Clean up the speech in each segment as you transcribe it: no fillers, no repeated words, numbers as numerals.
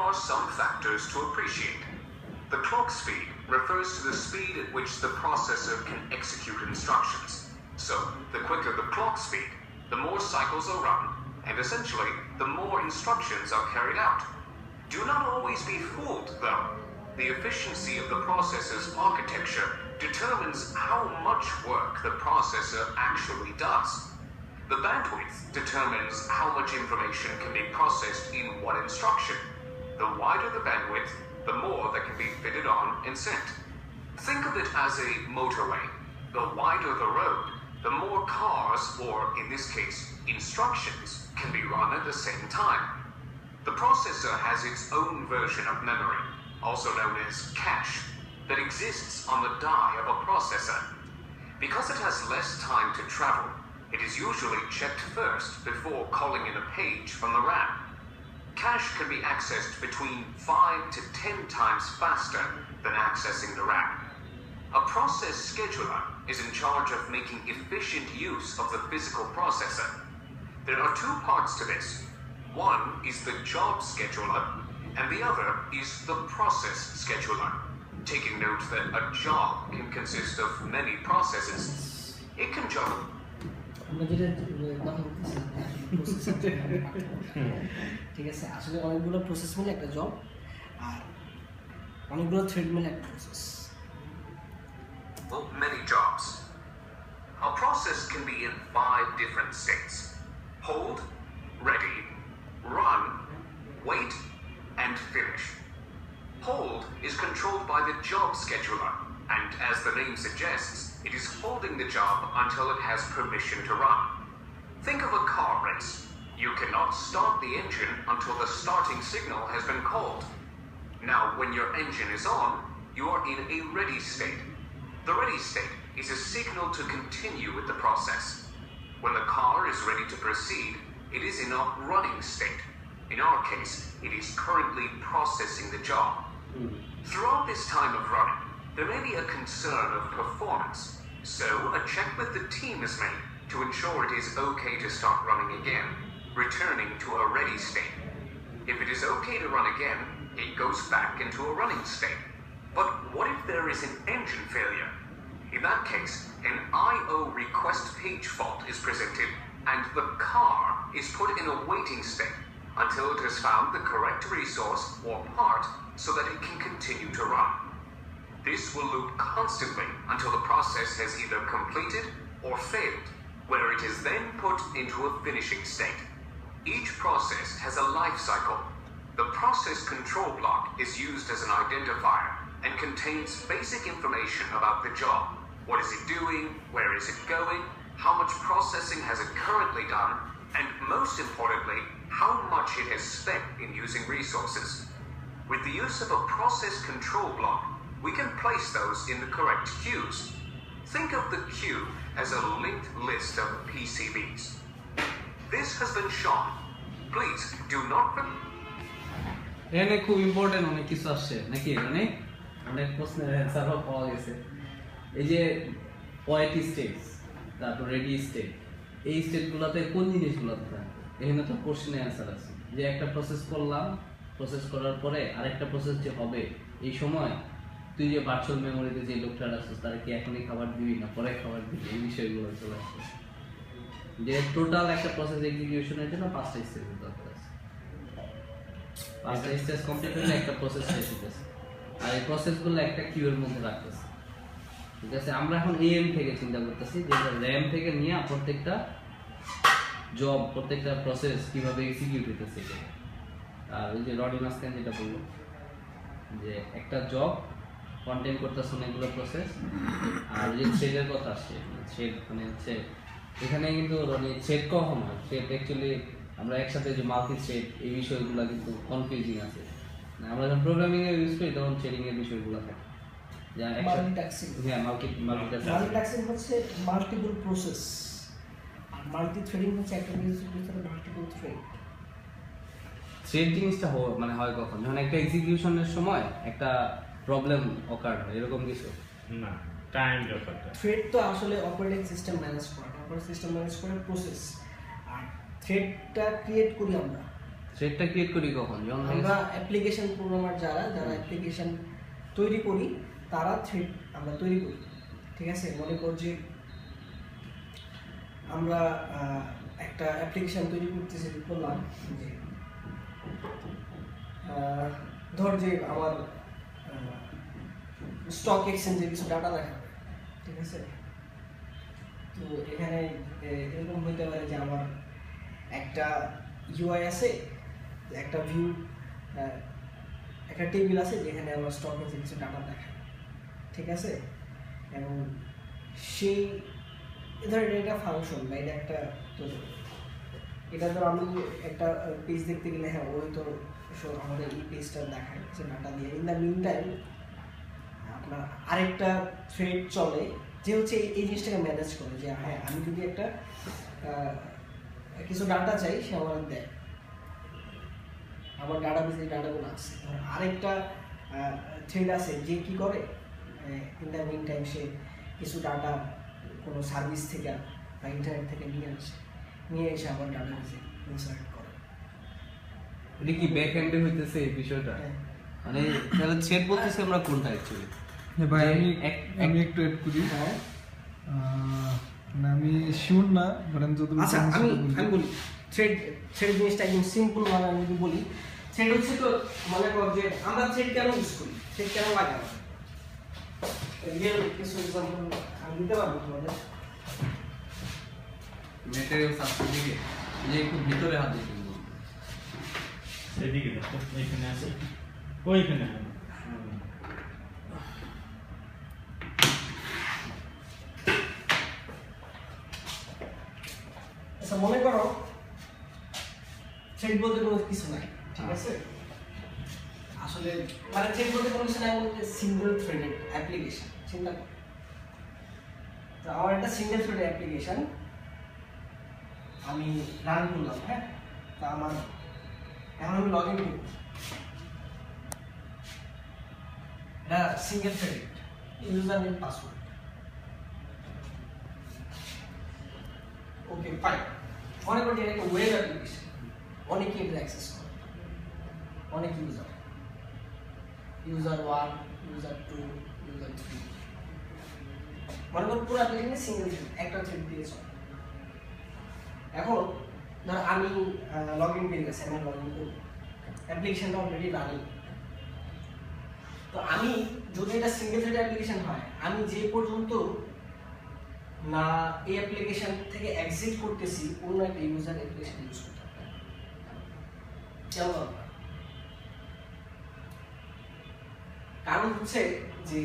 are some factors to appreciate. The clock speed refers to the speed at which the processor can execute instructions. So, the quicker the clock speed, the more cycles are run, and essentially, the more instructions are carried out. Do not always be fooled, though. The efficiency of the processor's architecture determines how much work the processor actually does. The bandwidth determines how much information can be processed in one instruction. The wider the bandwidth, the more that can be fitted on and sent. Think of it as a motorway. The wider the road, the more cars, or in this case, instructions, can be run at the same time. The processor has its own version of memory, also known as cache, that exists on the die of a processor. Because it has less time to travel, it is usually checked first before calling in a page from the RAM. Cache can be accessed between 5 to 10 times faster than accessing the RAM. A process scheduler is in charge of making efficient use of the physical processor. There are two parts to this. One is the job scheduler, and the other is the process scheduler. Taking note that a job can consist of many processes. It can juggle. ঠিক আছে আসলে অনেকগুলো process মিলে একটা job আর অনেকগুলো thread মিলে একটা process Well, many jobs. A process can be in 5 different states: hold, ready, run, wait, and finish. Hold is controlled by the job scheduler, and as the name suggests, it is holding the job until it has permission to run. Think of a car race. You cannot start the engine until the starting signal has been called. Now, when your engine is on, you are in a ready state. The ready state is a signal to continue with the process. When the car is ready to proceed, it is in a running state. In our case, it is currently processing the job. Throughout this time of running, there may be a concern of performance, so a check with the team is made to ensure it is okay to start running again, returning to a ready state. If it is okay to run again, it goes back into a running state. But what if there is an engine failure? In that case, an I/O request page fault is presented and the car is put in a waiting state until it has found the correct resource or part so that it can continue to run. This will loop constantly until the process has either completed or failed, where it is then put into a finishing state. Each process has a life cycle. The process control block is used as an identifier and contains basic information about the job. What is it doing? Where is it going? How much processing has it currently done? And most importantly, how much it has spent in using resources. With the use of a process control block, we can place those in the correct queues. Think of the queue as a linked list of PCBs. This has been shown. Please do not forget. এখানে খুব important অনেক কিছু আসছে নাকি মানে অনেক প্রশ্নের অ্যান্সারও পাওয়া গেছে এই যে ওয়েট স্টেট তারপর রেডি স্টেট এই স্টেটগুলোতে কোন জিনিসগুলোতে থাকে এখানে তো কোশ্চেনের অ্যান্সার আছে যে একটা প্রসেস করলাম প্রসেস করার পরে আরেকটা প্রসেস যে হবে এই সময় তুই যে ভার্চুয়াল মেমোরিতে যে লোকটা আসছিস তারা কি এখনই খাবার দিবি না পরে খাবার দিবি এই বিষয়গুলো চলে আসছে যে টোটাল একটা প্রসেস এক্সিকিউশনের জন্য 5টা স্টেজ দরকার আছে 5টা স্টেজ কমপ্লিট হলে একটা প্রসেস শেষ হতেছে আর এই প্রসেসগুলো একটা কিউয়ের মধ্যে রাখতেছে ঠিক আছে আমরা এখন এএম থেকে চিন্তা করতেছি যে র্যাম থেকে নিয়ে প্রত্যেকটা জব প্রত্যেকটা প্রসেস কিভাবে এক্সিকিউট হতেছে আর ওই যে রডি মাস্কান যেটা বললো যে একটা জব কন্টেন্ট করতেছে অনেকগুলো প্রসেস আর যে থ্রেডের কথা আসছে থ্রেড মানে হচ্ছে এখানে কিন্তু মানে থ্রেড কখন হয় থ্রেড অ্যাকচুয়ালি আমরা একসাথে যে মাল্টি থ্রেড এই বিষয়গুলো কিন্তু কনফিউজিং আছে আমরা যখন প্রোগ্রামিং এ ইউজ করি তখন থ্রেডিং এর বিষয়গুলো থাকে যা মাল্টিটাস্কিং হ্যাঁ মাল্টিটাস্কিং হচ্ছে মাল্টিপল প্রসেস আর মাল্টি থ্রেডিং হচ্ছে একটা প্রসেসের ভিতরে মাল্টিপল থ্রেড থ্রেড জিনিসটা মানে হয় কখন যখন একটা এক্সিকিউশনের সময় একটা প্রবলেম অকার হয় এরকম কিছু না টাইম ব্যাপারটা থ্রেড তো আসলে অপারেটিং সিস্টেম ম্যানেজ করে অপারেটিং সিস্টেম ম্যানেজ করে প্রসেস আর থ্রেডটা ক্রিয়েট করি আমরা থ্রেডটা ক্রিয়েট করি কখন? যখন আমরা অ্যাপ্লিকেশন প্রোগ্রামার যারা অ্যাপ্লিকেশন তৈরি করি তারা থ্রেড আমরা তৈরি করি, ঠিক আছে। মনে কর যে আমরা একটা অ্যাপ্লিকেশন তৈরি করতেছি, করলাম যে ধর যে আমার স্টক এক্সচেঞ্জে কিছু ডাটা দেখাবে, ঠিক আছে। তো এখানে এরকম হইতে পারে যে আমার একটা ইউআই আছে, একটা ভিউ, একটা টেবিল আছে যেখানে আমার স্টক এক্সচেঞ্জে কিছু ডাটা দেখায়, ঠিক আছে। এবং সেই ধর এটা ফাংশন বা এটা একটা, তো এটা ধর আমি একটা পেজ দেখতে গেলে হ্যাঁ ওই তো আমাদের এই পেজটা দেখায় যে ডাটা দিয়ে। ইন দ্য মিন টাইম আপনার আরেকটা থ্রেড চলে যে হচ্ছে এই জিনিসটাকে ম্যানেজ করে, যে হ্যাঁ আমি যদি একটা কিছু ডাটা চাই সে আমার দেয়, আমার ডাটা বেসে ডাটাগুলো আছে। আরেকটা থ্রেড আছে যে কি করে ইন দ্য মিন টাইম সে কিছু ডাটা কোনো সার্ভিস থেকে বা ইন্টারনেট থেকে নিয়ে এসে আমার ডাটা বেসে ইনসার্ট করে। এটা কি ব্যাক এন্ডে হইতেছে এই বিষয়টা? হ্যাঁ। মানে তাহলে থ্রেড বলতেছি আমরা কোনটা অ্যাকচুয়ালি? ভাই যে আমি একটু এড করি। হ্যাঁ না আমি শিওর না, বাট আমি যতটুকু আচ্ছা জানি আমি সেটা বলি। বলি থ্রেড জিনিসটা একদম সিম্পল ভাবে আমি যদি বলি, থ্রেড হচ্ছে তো মনে কর যে আমরা থ্রেড কেন ইউজ করি, থ্রেড কেন লাগে আমাদের, রিয়েল কিছু এক্সাম্পল আমি দিতে পারবো তোমাদের। ম্যাটেরিয়াল সাবজেক্ট দিকে যে একটু ভিতরে হাত দিতে বলবো। সেদিকে দেখো, এইখানে আছে, ওইখানে আছে। আচ্ছা মনে করো থ্রেড বলতে কোনো কিছু নাই, ঠিক আছে। আসলে মানে থ্রেড বলতে কোনো কিছু নাই বলতে সিঙ্গেল থ্রেডেড অ্যাপ্লিকেশন। চিন্তা করো তো আমার একটা সিঙ্গেল থ্রেডেড অ্যাপ্লিকেশন আমি রান করলাম, হ্যাঁ। তা আমার এখন আমি লগ ইন করব, এটা single threaded user name password, okay fine. মনে করি এটা একটা ওয়েব অ্যাপ্লিকেশন, অনেকে এটা অ্যাক্সেস করে, অনেক ইউজার 1, ইউজার 2, ইউজার 3, মনে করি পুরো অ্যাপ্লিকেশনে সিঙ্গেল থ্রেড একটা থ্রেড দিয়ে চলে। এখন ধর আমি লগ ইন পেয়ে গেছি, আমি লগ ইন করব, অ্যাপ্লিকেশনটা অলরেডি রানিং। তো আমি যদি এটা সিঙ্গেল থ্রেড অ্যাপ্লিকেশন হয়, আমি যে পর্যন্ত না এই অ্যাপ্লিকেশন থেকে এক্সিট করতেছি অন্য একটা ইউজার অ্যাপ্লিকেশন ইউজ করতে হবে। কেমন? কারণ হচ্ছে যে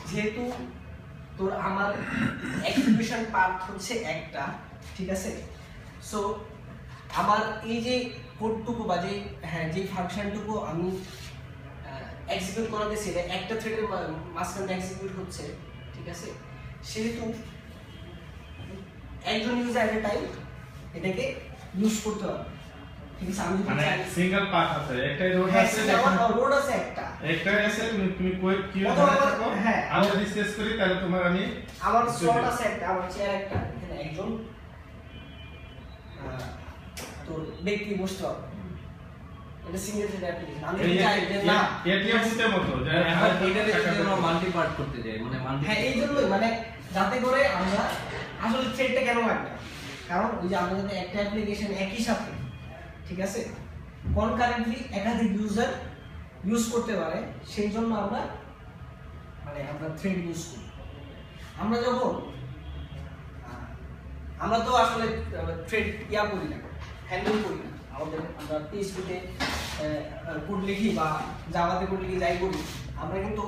যেহেতু তোর আমার এক্সিকিউশন পার্ট হচ্ছে একটা, ঠিক আছে। সো আমার এই যে কোডটুকু বা যে হ্যাঁ যে ফাংশনটুকু আমি এক্সিকিউট করাতেছি এটা একটা থ্রেডের মাঝখানে এক্সিকিউট হচ্ছে, ঠিক আছে। সেহেতু একজন ইউজার এট এ টাইম এটাকে ইউজ করতে হবে, ঠিক আছে। আমি মানে সিঙ্গেল পাথ আছে, একটাই রোড আছে, রোড আছে একটা, একটাই আছে, তুমি কই কি হ্যাঁ আমি যদি শেষ করি তাহলে তোমার আমি আমার স্লট আছে একটা, আমার চেয়ার একটা, এখানে একজন তোর ব্যক্তি বসতে হবে। এটা সিঙ্গেল থ্রেড অ্যাপ্লিকেশন। আমি চাই যে না এটিএম সিস্টেম মতো যে এখন এটাতে যদি আমরা মাল্টি পার্ট করতে যাই, মানে মাল্টি, হ্যাঁ এই জন্যই মানে যাতে করে আমরা আসলে থ্রেডটা কেন লাগবে, কারণ ওই যে আমরা যাতে একটা অ্যাপ্লিকেশন একই সাথে, ঠিক আছে, কনকারেন্টলি একাধিক ইউজার ইউজ করতে পারে, সেই জন্য আমরা মানে আমরা থ্রেড ইউজ করি। আমরা যখন আমরা তো আসলে থ্রেড ইয়া করি না, হ্যান্ডেল করি না, আমাদের আমরা পিএইচপিতে কোড লিখি বা জাভাতে কোড লিখি, যাই করি আমরা কিন্তু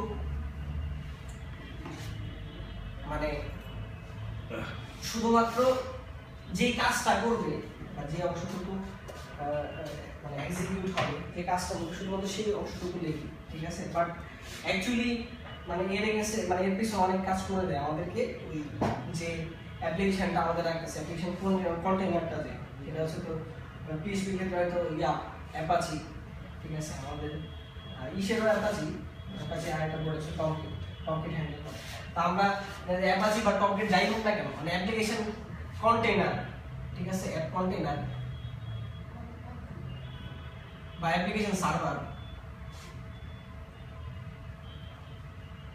মানে শুধুমাত্র যেই কাজটা করবে বা যে অংশটুকু মানে এক্সিকিউট হবে, যে কাজটা করবে শুধুমাত্র সেই অংশটুকু লিখি, ঠিক আছে। বাট অ্যাকচুয়ালি মানে এর এগেইনস্টে মানে এর পিছনে অনেক কাজ করে দেয় আমাদেরকে। ওই যে অ্যাপ্লিকেশনটা আমাদের রাখতেছে, অ্যাপ্লিকেশন কন্টেইনারটা যে এটা হচ্ছে তো পিএইচপি ক্ষেত্রে হয়তো ইয়া অ্যাপাচি, ঠিক আছে। আমাদের ইসেরও অ্যাপাচি আর একটা বোর্ড আছে টমকিট হ্যান্ডেল করে। তা আমরা অ্যাপাচি বা টমকিট যাই হোক না কেন, মানে অ্যাপ্লিকেশন কন্টেইনার, ঠিক আছে, অ্যাপ কন্টেইনার বা অ্যাপ্লিকেশন সার্ভার,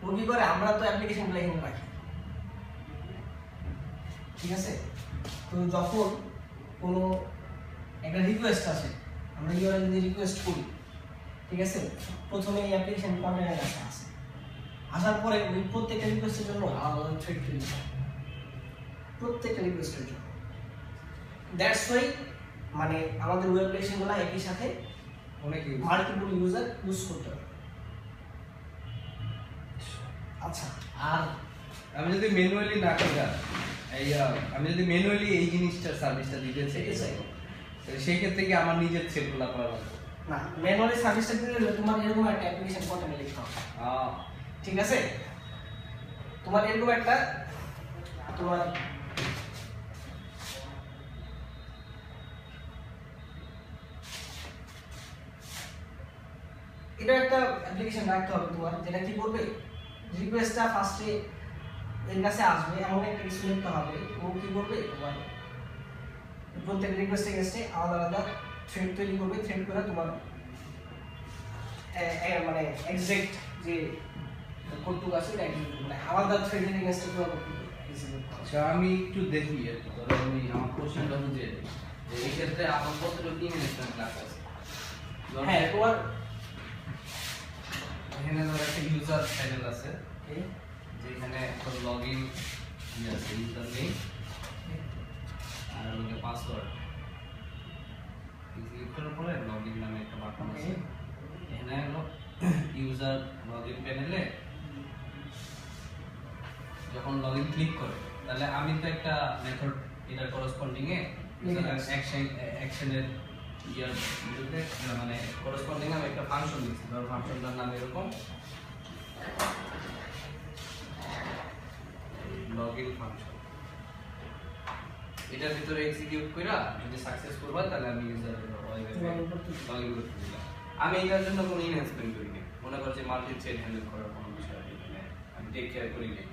ও কি করে, আমরা তো অ্যাপ্লিকেশনগুলো এখানে রাখি, ঠিক আছে। তো যখন কোনো একটা রিকোয়েস্ট আসে, আমরা ইউআরএল যদি রিকোয়েস্ট করি, ঠিক আছে, প্রথমে এই অ্যাপ্লিকেশন কন্টেনার কাছে আসে, আসার পরে ওই প্রত্যেকটা রিকোয়েস্টের জন্য আলাদা থ্রেড তৈরি হয়, প্রত্যেকটা রিকোয়েস্টের জন্য। দ্যাটস ওয়াই মানে আমাদের ওয়েব অ্যাপ্লিকেশনগুলো একই সাথে অনেক মাল্টিপল ইউজার ইউজ করতে হবে। আচ্ছা, আর আমি যদি ম্যানুয়ালি না করি, আমি যদি ম্যানুয়ালি এই জিনিসটা সার্ভিসটা দিতে চাই, সেই ক্ষেত্রে কি আমার নিজের সেটগুলো করা লাগবে? না, ম্যানুয়ালি সার্ভিসটা দিতে গেলে তোমার এরকম একটা অ্যাপ্লিকেশন কন্টেনার লিখতে হবে, ঠিক আছে। তোমার এরকম একটা তোমার এটা একটা অ্যাপ্লিকেশন রাখতে হবে তোমার, যেটা কি করবে, রিকোয়েস্টটা ফার্স্টে এর কাছে আসবে এমন একটা কিছু লিখতে হবে। ও কি করবে, তোমার প্রত্যেক রিকোয়েস্টের কাছে আলাদা আলাদা থ্রেড তৈরি করবে, থ্রেড করে তোমার মানে এক্সাক্ট যে কোডটুকু আছে এটা এক্সিকিউট মানে আলাদা থ্রেডের এগেইনস্টে তোমার এক্সিকিউট করা। আচ্ছা, আমি একটু দেখি আর কি, ধরো আমি আমার কোশ্চেনটা বুঝে যে এই ক্ষেত্রে আমার কতটুকু ইনভেস্টমেন্ট ক্লাস আছে। হ্যাঁ, তোমার এখানে ধরো একটা ইউজার প্যানেল আছে, যেখানে লগইন আছে, ইউজার নেম আর হলো পাসওয়ার্ড, এক্সিকিউট করার পরে লগইন নামে একটা বাটন আছে। এখানে হলো ইউজার লগইন প্যানেলে যখন লগইন ক্লিক করে, তাহলে আমি তো একটা মেথড এটার করসপন্ডিং এ অ্যাকশনের ইয়ার বিরুদ্ধে মানে করসপন্ডিং আমি একটা ফাংশন দিচ্ছি, ধর ফাংশনটার নাম এরকম লগইন ফাংশন। এটার ভিতরে এক্সিকিউট কইরা যদি সাকসেসফুল হয় তাহলে আমি ইউজারের লগইন করতে দিলাম। আমি এটার জন্য কোনো ইনভেস্টমেন্ট করি না, মনে করছি মাল্টি থ্রেড হ্যান্ডেল করার কোনো বিষয় এখানে আমি টেক কেয়ার করি না।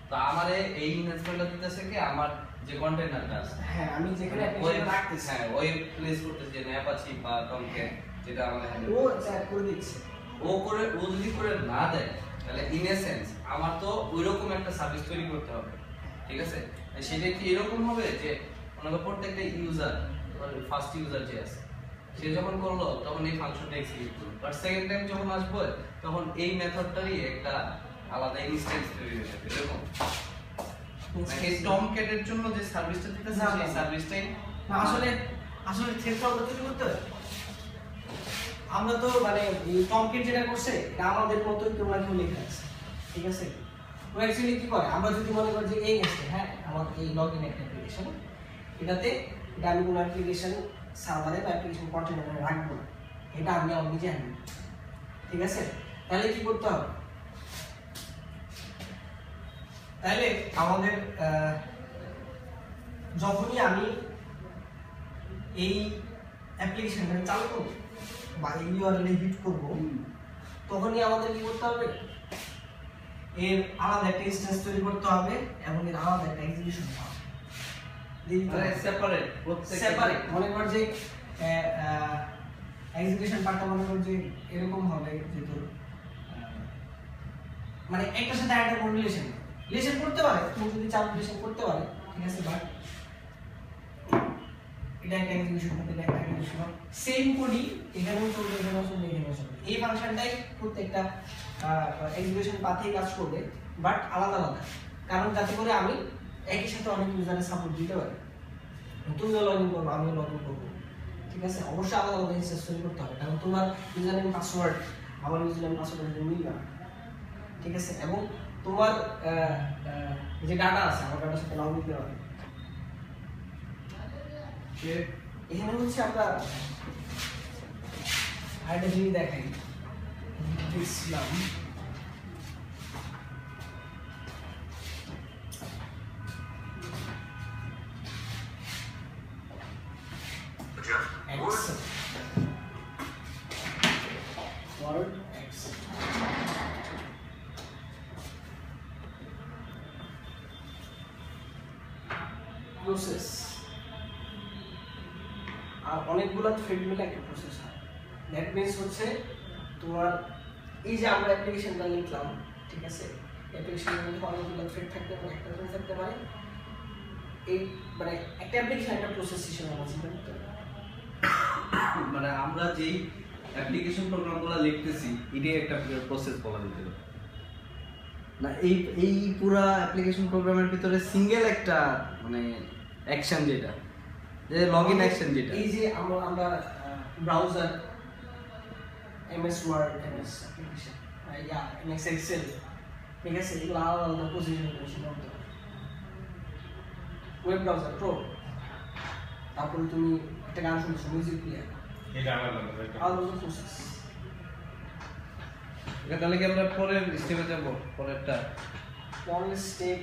তো আমার এই ইনভেস্টমেন্টটা দিতেছে কি আমার যে কন্টেইনারটা আছে, হ্যাঁ আমি যেখানে অ্যাপ্লিকেশন রাখতেছি, হ্যাঁ ওই প্লেস করতেছি যে অ্যাপাচি বা টমক্যাট যেটা আমাদের হ্যান্ডেল ও চ্যাট করে দিচ্ছে। ও যদি করে না দেয়, তাহলে ইন এসেন্স আমার তো ওইরকম একটা সার্ভিস তৈরি করতে হবে, ঠিক আছে। সেটা কি এরকম হবে যে ওনাকে প্রত্যেকটা ইউজার, ফার্স্ট ইউজার যে আছে সে যখন করলো তখন এই ফাংশনটা এক্সিকিউট করলো, বাট সেকেন্ড টাইম যখন আসবে তখন এই মেথডটারই একটা আলাদা ইনস্ট্যান্স তৈরি হয়ে যাবে, এরকম নাকি টমক্যাটের জন্য যে সার্ভিসটা দিতেছে সেই সার্ভিসটাই না, আসলে থ্রেডটা ওটা তৈরি করতে হবে। আমরা তো মানে টমকেট যেটা করছে এটা আমাদের মতোই তোমরা কেউ লেখা আছে, ঠিক আছে। ও অ্যাকচুয়ালি কি করে, আমরা যদি মনে করি যে এই গেছে, হ্যাঁ আমার এই লগইন একটা অ্যাপ্লিকেশন, এটাতে এটা আমি কোনো অ্যাপ্লিকেশন সার্ভারে বা অ্যাপ্লিকেশন কন্টেনারে রাখবো না, এটা আমি আমার নিজে হ্যান্ডেল, ঠিক আছে। তাহলে কি করতে হবে, তাহলে আমাদের যখনই আমি এই অ্যাপ্লিকেশনটা চালু করব বা এই ইউআরএল হিট করব, তখনই আমাদের কি করতে হবে, এর আলাদা একটা ইনস্ট্যান্স তৈরি করতে হবে এবং এর আলাদা একটা এক্সিকিউশন হবে, মানে সেপারেট। মনে কর যে এক্সিকিউশন পার্টটা মনে কর যে এরকম হবে যে তোর মানে একটার সাথে আরেকটা কোন রিলেশন করতে পারে, তুমি যদি চাও রিলেশন করতে পারে, ঠিক আছে। বাট এটা একটা এক্সিকিউশন করতে, এটা একটা এক্সিকিউশন সেম কোডই এখানেও চলবে, এখানেও চলবে, এখানেও চলবে। এই ফাংশনটাই প্রত্যেকটা এক্সিকিউশন পাথেই কাজ করবে, বাট আলাদা আলাদা, কারণ যাতে করে আমি একই সাথে অনেক ইউজারের সাপোর্ট দিতে পারি। তুমিও লগ ইন করবো, আমিও লগ ইন করবো, ঠিক আছে। অবশ্যই আলাদা আলাদা ইনস্ট্যান্স তৈরি করতে হবে, কারণ তোমার ইউজার নেম পাসওয়ার্ড আমার ইউজার নেম পাসওয়ার্ড মিলবে না, ঠিক আছে। এবং তোমার যে ডাটা আছে আমার ডাটার সাথে নাও মিলতে পারে। এখানে হচ্ছে আমরা আরেকটা জিনিস দেখাই, ইসলাম Word Excel প্রসেস, আর অনেকগুলো থ্রেড মিলে একটা প্রসেস হয়। দ্যাট মিন্স হচ্ছে তোমার এই যে আমরা অ্যাপ্লিকেশনটা লিখলাম, ঠিক আছে, অ্যাপ্লিকেশনের মধ্যে অনেকগুলো থ্রেড থাকতে পারে, একটা থ্রেড থাকতে পারে, এই মানে একটা অ্যাপ্লিকেশন একটা প্রসেস হিসেবে আমরা চিন্তা করতে পারি। মানে আমরা যেই অ্যাপ্লিকেশন প্রোগ্রামগুলো লিখতেছি এটাই একটা প্রসেস বলা যেতে পারে না। এই পুরা অ্যাপ্লিকেশন প্রোগ্রামের ভিতরে সিঙ্গেল একটা মানে অ্যাকশন যেটা যে লগইন অ্যাকশন যেটা এই যে আমরা browser, MS Word, MS application, ইয়া এমএস এক্সেল, ঠিক আছে, এগুলো আলাদা আলাদা পজিশন করতে পারে। ওয়েব ব্রাউজার প্রো, তারপরে তুমি একটা গান শুনছো, মিউজিক প্লেয়ার, এটা আলাদা আলাদা একটা। আলাদা প্রসেস। তাহলে কি আমরা পরের স্টেপে যাব? পরেরটা পরের স্টেপ